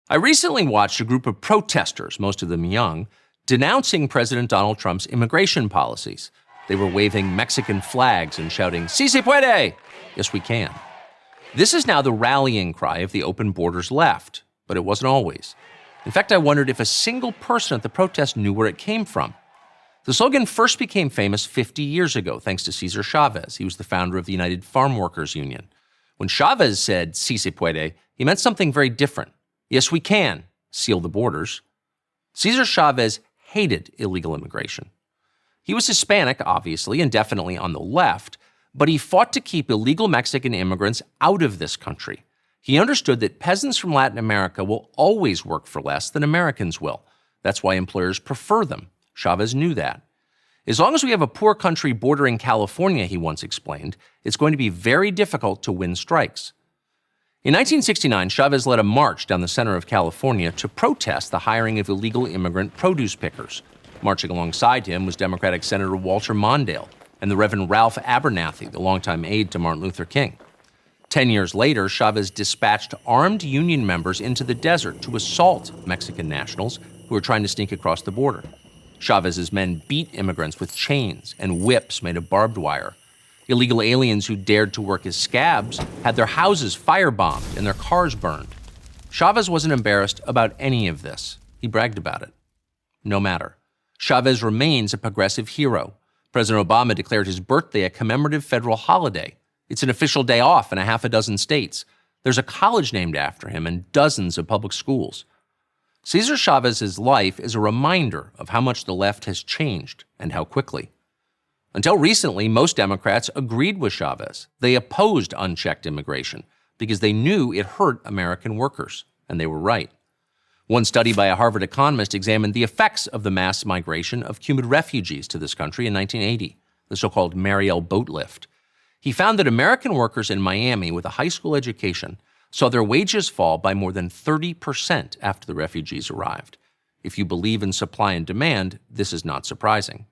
I recently watched a group of protesters, most of them young, denouncing President Donald Trump's immigration policies. They were waving Mexican flags and shouting, "Si se puede!" Yes, we can. This is now the rallying cry of the open borders left, but it wasn't always. In fact, I wondered if a single person at the protest knew where it came from. The slogan first became famous 50 years ago, thanks to Cesar Chavez. He was the founder of the United Farm Workers Union. When Chavez said, "Si se puede," he meant something very different. Yes, we can seal the borders. Cesar Chavez hated illegal immigration. He was Hispanic, obviously, and definitely on the left, but he fought to keep illegal Mexican immigrants out of this country. He understood that peasants from Latin America will always work for less than Americans will. That's why employers prefer them. Chavez knew that. As long as we have a poor country bordering California, he once explained, it's going to be very difficult to win strikes. In 1969, Chavez led a march down the center of California to protest the hiring of illegal immigrant produce pickers. Marching alongside him was Democratic Senator Walter Mondale and the Reverend Ralph Abernathy, the longtime aide to Martin Luther King. 10 years later, Chavez dispatched armed union members into the desert to assault Mexican nationals who were trying to sneak across the border. Chavez's men beat immigrants with chains and whips made of barbed wire. Illegal aliens who dared to work as scabs had their houses firebombed and their cars burned. Chavez wasn't embarrassed about any of this. He bragged about it. No matter. Chavez remains a progressive hero. President Obama declared his birthday a commemorative federal holiday. It's an official day off in a half a dozen states. There's a college named after him and dozens of public schools. Cesar Chavez's life is a reminder of how much the left has changed and how quickly. Until recently, most Democrats agreed with Chavez. They opposed unchecked immigration because they knew it hurt American workers, and they were right. One study by a Harvard economist examined the effects of the mass migration of Cuban refugees to this country in 1980, the so-called Mariel boat lift. He found that American workers in Miami with a high school education saw their wages fall by more than 30% after the refugees arrived. If you believe in supply and demand, this is not surprising.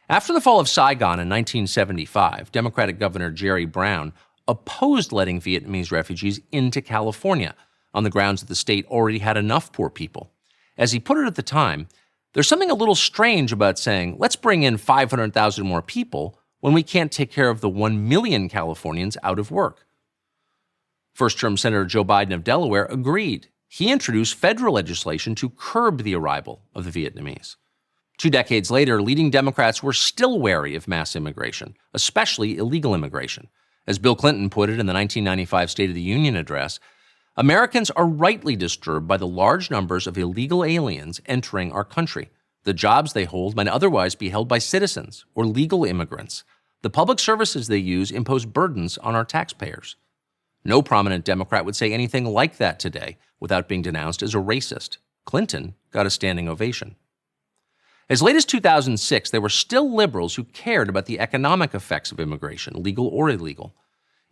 After the fall of Saigon in 1975, Democratic Governor Jerry Brown opposed letting Vietnamese refugees into California on the grounds that the state already had enough poor people. As he put it at the time, there's something a little strange about saying, let's bring in 500,000 more people when we can't take care of the 1 million Californians out of work. First-term Senator Joe Biden of Delaware agreed. He introduced federal legislation to curb the arrival of the Vietnamese. 2 decades later, leading Democrats were still wary of mass immigration, especially illegal immigration. As Bill Clinton put it in the 1995 State of the Union address, Americans are rightly disturbed by the large numbers of illegal aliens entering our country. The jobs they hold might otherwise be held by citizens or legal immigrants. The public services they use impose burdens on our taxpayers. No prominent Democrat would say anything like that today without being denounced as a racist. Clinton got a standing ovation. As late as 2006, there were still liberals who cared about the economic effects of immigration, legal or illegal.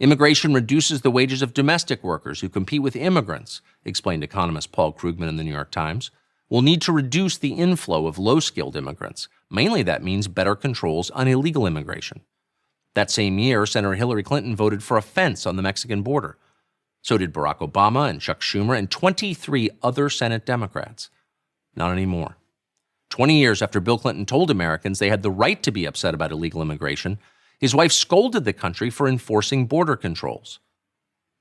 Immigration reduces the wages of domestic workers who compete with immigrants, explained economist Paul Krugman in the New York Times. We'll need to reduce the inflow of low-skilled immigrants. Mainly that means better controls on illegal immigration. That same year, Senator Hillary Clinton voted for a fence on the Mexican border. So did Barack Obama and Chuck Schumer and 23 other Senate Democrats. Not anymore. 20 years after Bill Clinton told Americans they had the right to be upset about illegal immigration, his wife scolded the country for enforcing border controls.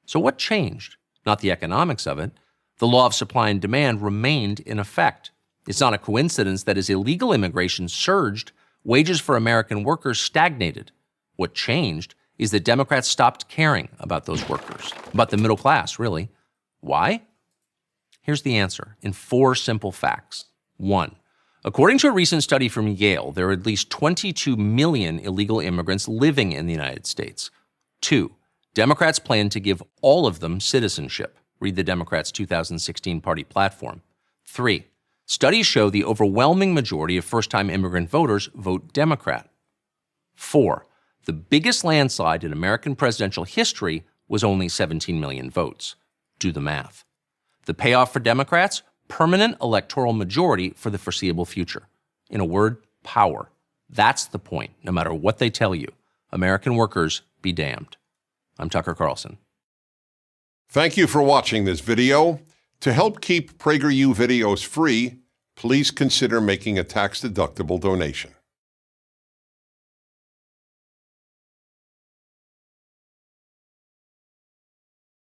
So what changed? Not the economics of it. The law of supply and demand remained in effect. It's not a coincidence that as illegal immigration surged, wages for American workers stagnated. What changed is that Democrats stopped caring about those workers, about the middle class, really. Why? Here's the answer in 4 simple facts. 1. According to a recent study from Yale, there are at least 22 million illegal immigrants living in the United States. 2. Democrats plan to give all of them citizenship. Read the Democrats' 2016 party platform. 3. Studies show the overwhelming majority of first-time immigrant voters vote Democrat. 4. The biggest landslide in American presidential history was only 17 million votes. Do the math. The payoff for Democrats? Permanent electoral majority for the foreseeable future. In a word, power. That's the point, no matter what they tell you. American workers be damned. I'm Tucker Carlson. Thank you for watching this video. To help keep PragerU videos free, please consider making a tax-deductible donation.